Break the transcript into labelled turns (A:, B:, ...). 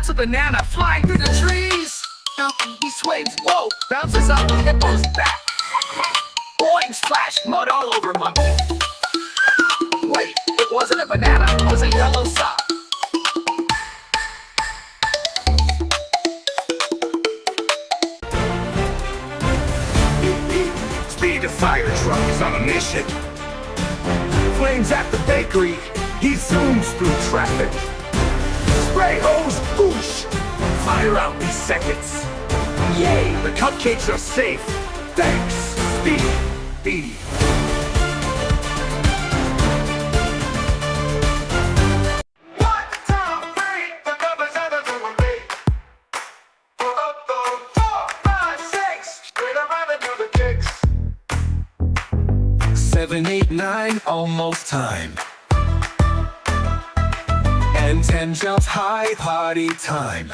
A: That's a banana flying through the trees. He sways, whoa, bounces off the hippo's back. Boing, splash, mud all over monkey. Wait, it wasn't a banana, it was a yellow sock. Speed, the fire truck is on a mission. Flames at the bakery, he zooms through traffic. Spray hose, whoosh, fire out these seconds. Yay, the cupcakes are safe. Thanks, Speed. B. Seven, 8, 9, almost time. And 10 jumps high, party time.